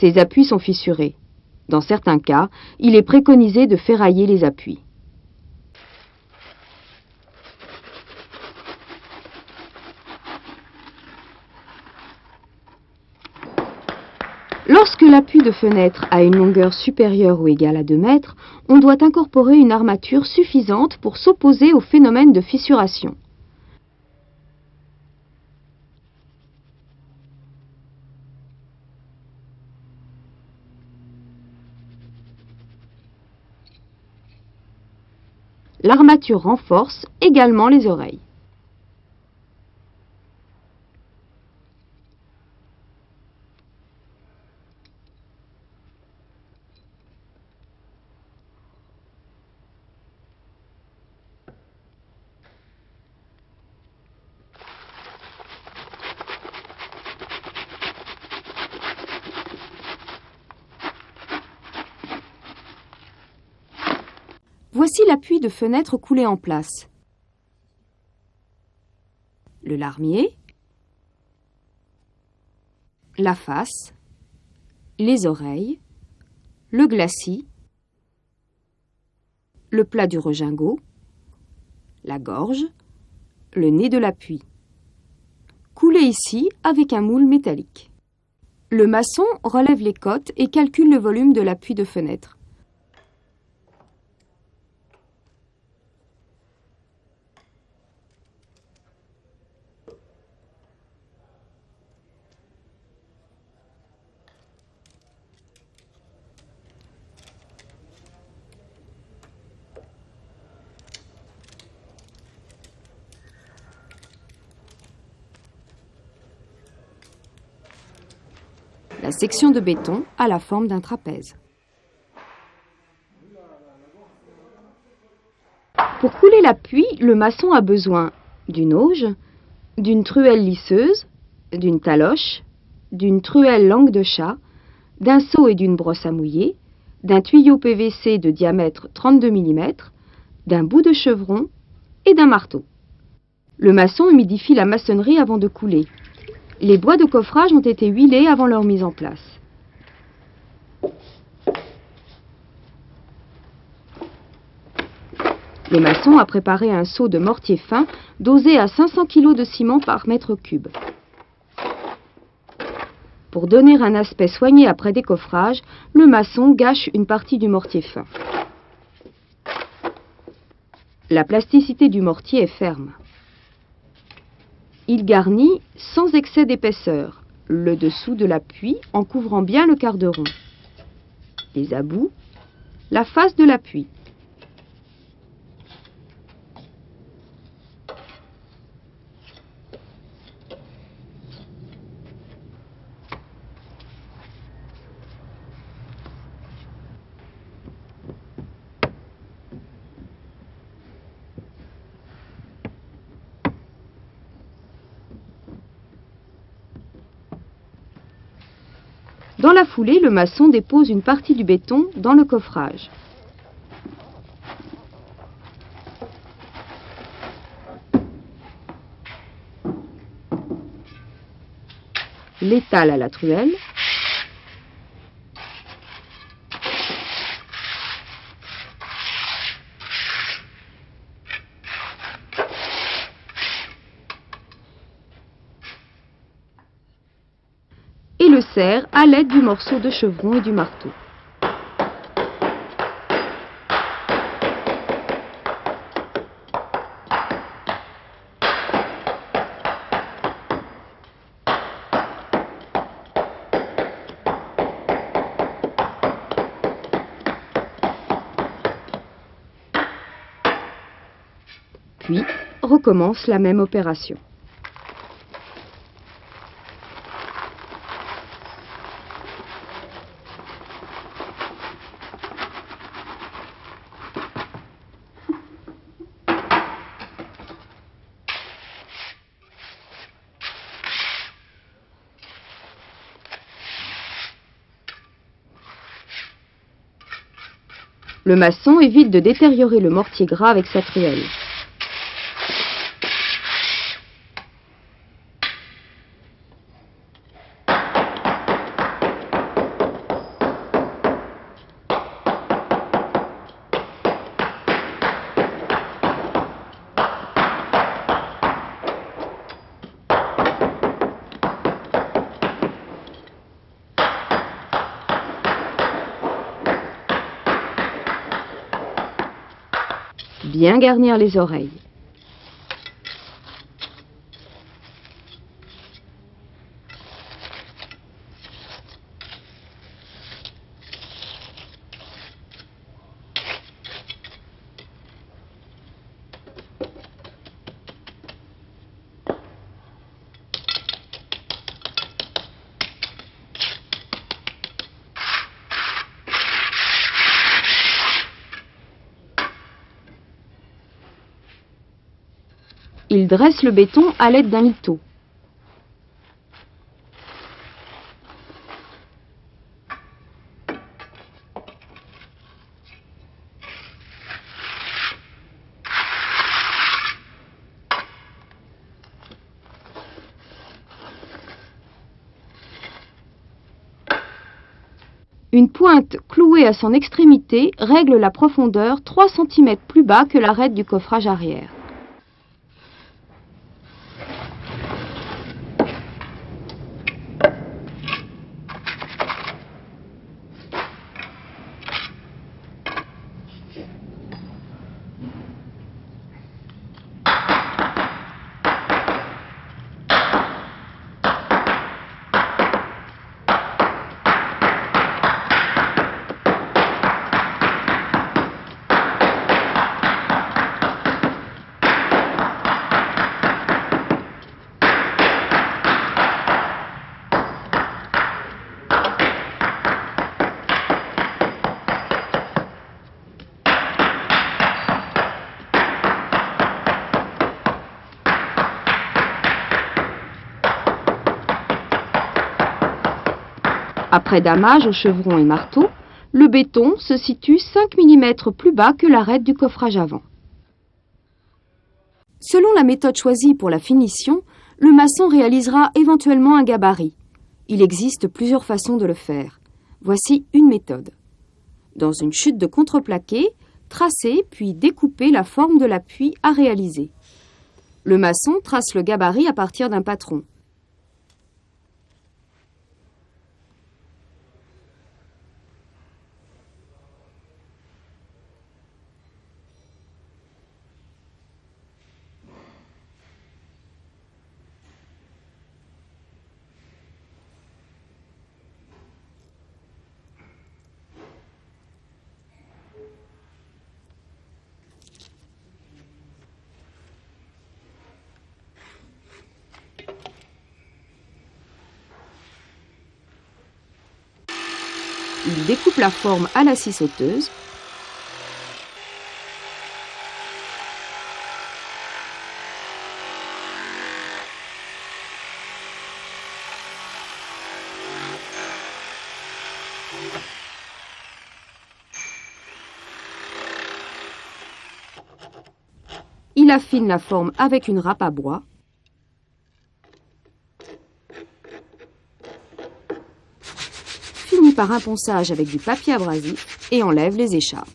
Ces appuis sont fissurés. Dans certains cas, il est préconisé de ferrailler les appuis. Lorsque l'appui de fenêtre a une longueur supérieure ou égale à 2 mètres, on doit incorporer une armature suffisante pour s'opposer au phénomène de fissuration. L'armature renforce également les oreilles. Voici l'appui de fenêtre coulé en place. Le larmier, la face, les oreilles, le glacis, le plat du regingot, la gorge, le nez de l'appui. Coulé ici avec un moule métallique. Le maçon relève les cotes et calcule le volume de l'appui de fenêtre. La section de béton a la forme d'un trapèze. Pour couler l'appui, le maçon a besoin d'une auge, d'une truelle lisseuse, d'une taloche, d'une truelle langue de chat, d'un seau et d'une brosse à mouiller, d'un tuyau PVC de diamètre 32 mm, d'un bout de chevron et d'un marteau. Le maçon humidifie la maçonnerie avant de couler. Les bois de coffrage ont été huilés avant leur mise en place. Le maçon a préparé un seau de mortier fin dosé à 500 kg de ciment par mètre cube. Pour donner un aspect soigné après décoffrage, le maçon gâche une partie du mortier fin. La plasticité du mortier est ferme. Il garnit sans excès d'épaisseur, le dessous de l'appui en couvrant bien le quart de rond, les abouts, la face de l'appui. Dans la foulée, le maçon dépose une partie du béton dans le coffrage. L'étale à la truelle. Et le serre à l'aide du morceau de chevron et du marteau. Puis, recommence la même opération. Le maçon évite de détériorer le mortier gras avec sa truelle. bien garnir les oreilles. Il dresse le béton à l'aide d'un lito. Une pointe clouée à son extrémité règle la profondeur 3 cm plus bas que l'arête du coffrage arrière. Après damage au chevron et marteau, le béton se situe 5 mm plus bas que l'arête du coffrage avant. Selon la méthode choisie pour la finition, le maçon réalisera éventuellement un gabarit. Il existe plusieurs façons de le faire. Voici une méthode. Dans une chute de contreplaqué, tracez puis découpez la forme de l'appui à réaliser. Le maçon trace le gabarit à partir d'un patron. Il découpe la forme à la scie sauteuse. Il affine la forme avec une râpe à bois. Finit par un ponçage avec du papier abrasif et enlève les écharpes.